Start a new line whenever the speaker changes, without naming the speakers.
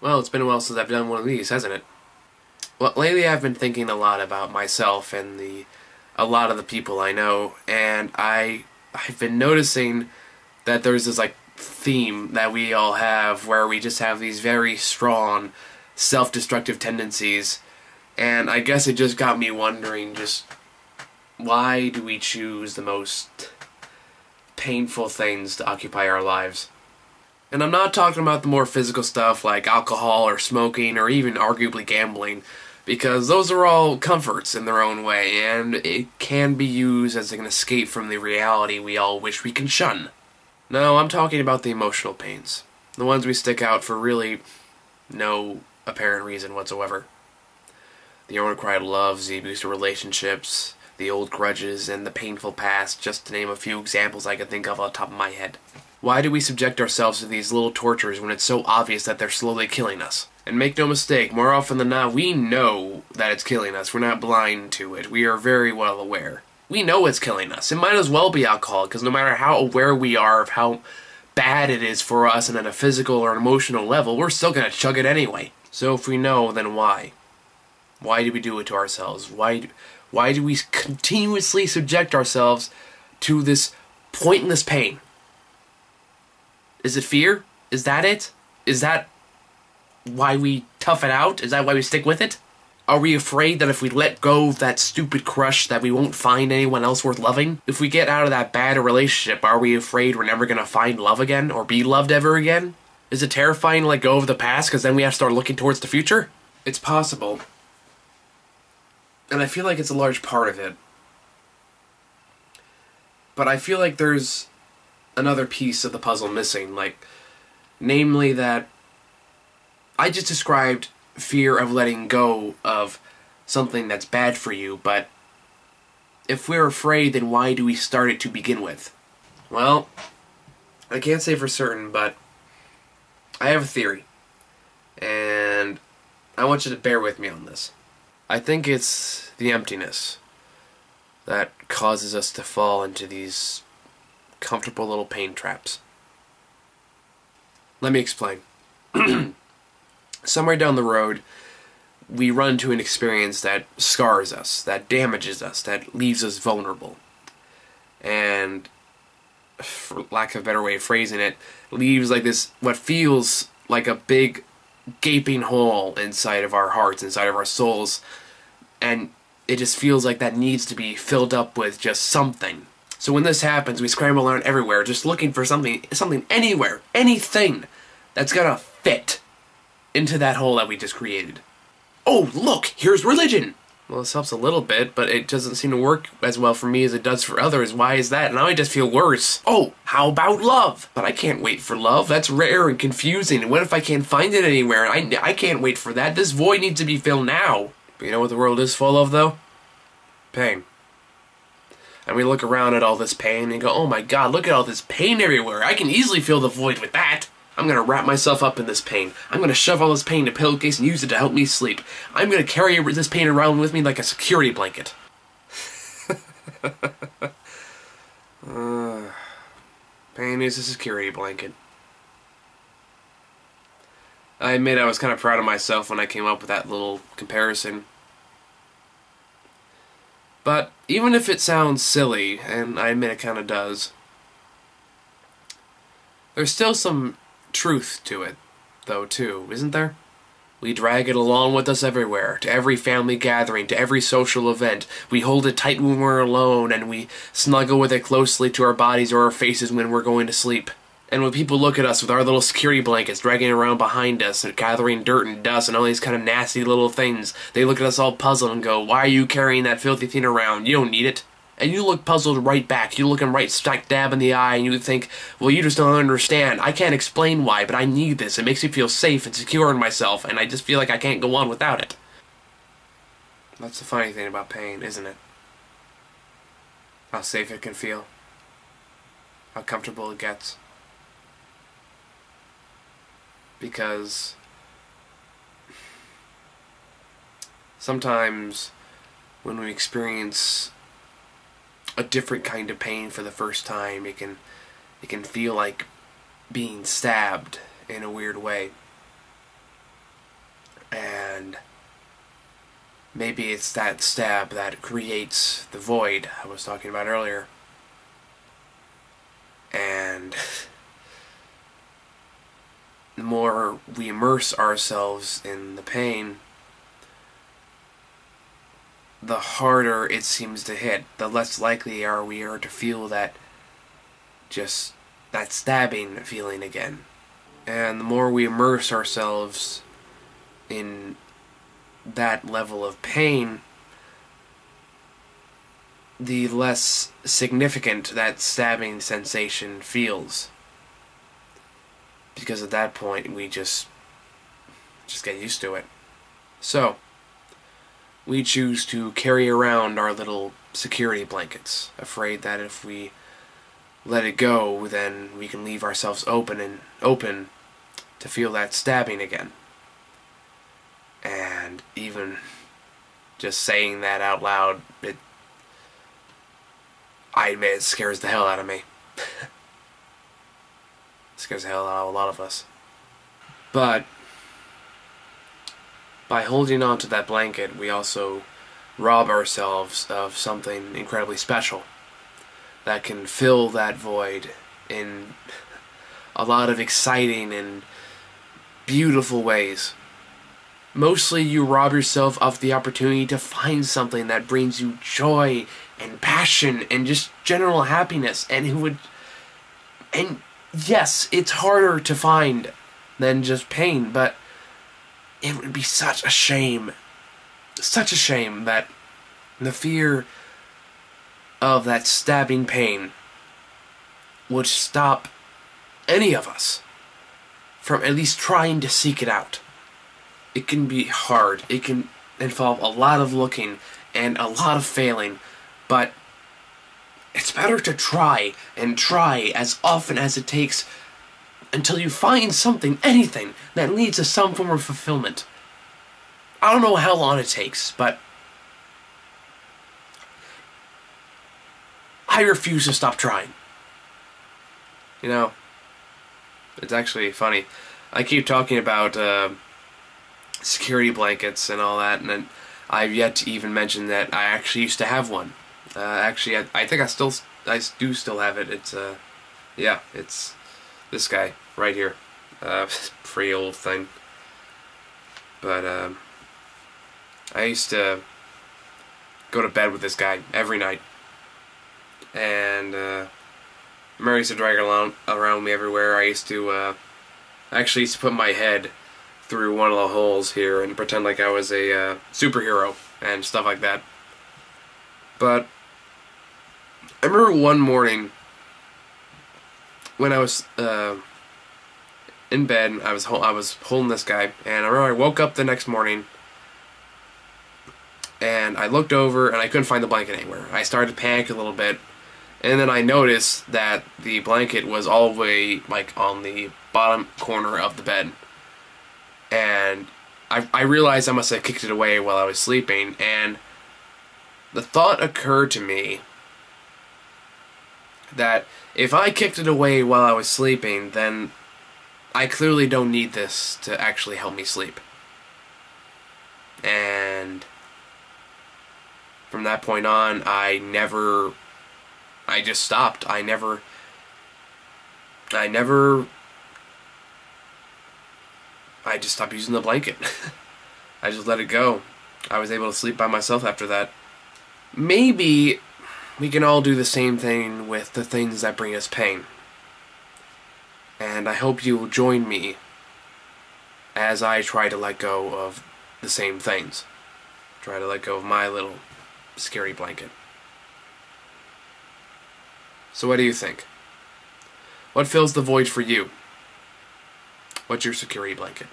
Well, it's been a while since I've done one of these, hasn't it? Well, lately I've been thinking a lot about myself and a lot of the people I know, and I've been noticing that there's this theme that we all have where we just have these very strong self-destructive tendencies, and I guess it just got me wondering just why do we choose the most painful things to occupy our lives? And I'm not talking about the more physical stuff like alcohol or smoking or even arguably gambling, because those are all comforts in their own way, and it can be used as an escape from the reality we all wish we can shun. No, I'm talking about the emotional pains. The ones we stick out for really no apparent reason whatsoever. The unrequited loves, the abusive relationships, the old grudges, and the painful past, just to name a few examples I can think of off the top of my head. Why do we subject ourselves to these little tortures when it's so obvious that they're slowly killing us? And make no mistake, more often than not, we know that it's killing us. We're not blind to it. We are very well aware. We know it's killing us. It might as well be alcohol, because no matter how aware we are of how bad it is for us and at a physical or emotional level, we're still going to chug it anyway. So if we know, then why? Why do we do it to ourselves? Why do we continuously subject ourselves to this pointless pain? Is it fear? Is that it? Is that why we tough it out? Is that why we stick with it? Are we afraid that if we let go of that stupid crush that we won't find anyone else worth loving? If we get out of that bad relationship, are we afraid we're never going to find love again or be loved ever again? Is it terrifying to let go of the past because then we have to start looking towards the future? It's possible. And I feel like it's a large part of it. But I feel like there's another piece of the puzzle missing, namely that I just described fear of letting go of something that's bad for you, but if we're afraid, then why do we start it to begin with? Well, I can't say for certain, but I have a theory, and I want you to bear with me on this. I think it's the emptiness that causes us to fall into these comfortable little pain traps. Let me explain. Somewhere down the road, we run into an experience that scars us, that damages us, that leaves us vulnerable. And, for lack of a better way of phrasing it, leaves what feels like a big gaping hole inside of our hearts, inside of our souls. And it just feels like that needs to be filled up with just something. So when this happens, we scramble around everywhere, just looking for something anywhere, anything that's gonna fit into that hole that we just created. Oh, look, here's religion! Well, this helps a little bit, but it doesn't seem to work as well for me as it does for others. Why is that? Now I just feel worse. Oh, how about love? But I can't wait for love. That's rare and confusing. And what if I can't find it anywhere? I can't wait for that. This void needs to be filled now. But you know what the world is full of, though? Pain. And we look around at all this pain and go, oh my god, look at all this pain everywhere. I can easily fill the void with that. I'm going to wrap myself up in this pain. I'm going to shove all this pain in a pillowcase and use it to help me sleep. I'm going to carry this pain around with me like a security blanket. Pain is a security blanket. I admit I was kind of proud of myself when I came up with that little comparison. But even if it sounds silly, and I admit it kind of does, there's still some truth to it, though, too, isn't there? We drag it along with us everywhere, to every family gathering, to every social event. We hold it tight when we're alone, and we snuggle with it closely to our bodies or our faces when we're going to sleep. And when people look at us with our little security blankets dragging around behind us and gathering dirt and dust and all these kind of nasty little things, they look at us all puzzled and go, why are you carrying that filthy thing around? You don't need it. And you look puzzled right back. You look him right smack dab in the eye and you think, well, you just don't understand. I can't explain why, but I need this. It makes me feel safe and secure in myself, and I just feel like I can't go on without it. That's the funny thing about pain, isn't it? How safe it can feel. How comfortable it gets. Because sometimes when we experience a different kind of pain for the first time, it can feel like being stabbed in a weird way. and maybe it's that stab that creates the void I was talking about earlier. And the more we immerse ourselves in the pain, the harder it seems to hit, the less likely we are to feel that stabbing feeling again. And the more we immerse ourselves in that level of pain, the less significant that stabbing sensation feels. Because at that point, we just get used to it. So, we choose to carry around our little security blankets, afraid that if we let it go, then we can leave ourselves open to feel that stabbing again. And even just saying that out loud, I admit it scares the hell out of me. It scares the hell out of a lot of us. But by holding on to that blanket, we also rob ourselves of something incredibly special that can fill that void in a lot of exciting and beautiful ways. Mostly you rob yourself of the opportunity to find something that brings you joy and passion and just general happiness, and yes, it's harder to find than just pain, but it would be such a shame that the fear of that stabbing pain would stop any of us from at least trying to seek it out. It can be hard. It can involve a lot of looking and a lot of failing, but it's better to try and try as often as it takes until you find something, anything, that leads to some form of fulfillment. I don't know how long it takes, but I refuse to stop trying. You know, it's actually funny. I keep talking about security blankets and all that, and then I've yet to even mention that I actually used to have one. Actually, I think I do still have it. It's it's this guy right here. Pretty old thing. But I used to go to bed with this guy every night, and Mary used to drag around me everywhere. I used to actually used to put my head through one of the holes here and pretend like I was a superhero and stuff like that. But I remember one morning when I was in bed, I was holding this guy, and I remember I woke up the next morning and I looked over and I couldn't find the blanket anywhere. I started to panic a little bit, and then I noticed that the blanket was all the way on the bottom corner of the bed. And I realized I must have kicked it away while I was sleeping, and the thought occurred to me that if I kicked it away while I was sleeping, then I clearly don't need this to actually help me sleep. And from that point on, I just stopped. I just stopped using the blanket. I just let it go. I was able to sleep by myself after that. Maybe we can all do the same thing with the things that bring us pain. And I hope you will join me as I try to let go of the same things. Try to let go of my little scary blanket. So what do you think? What fills the void for you? What's your security blanket?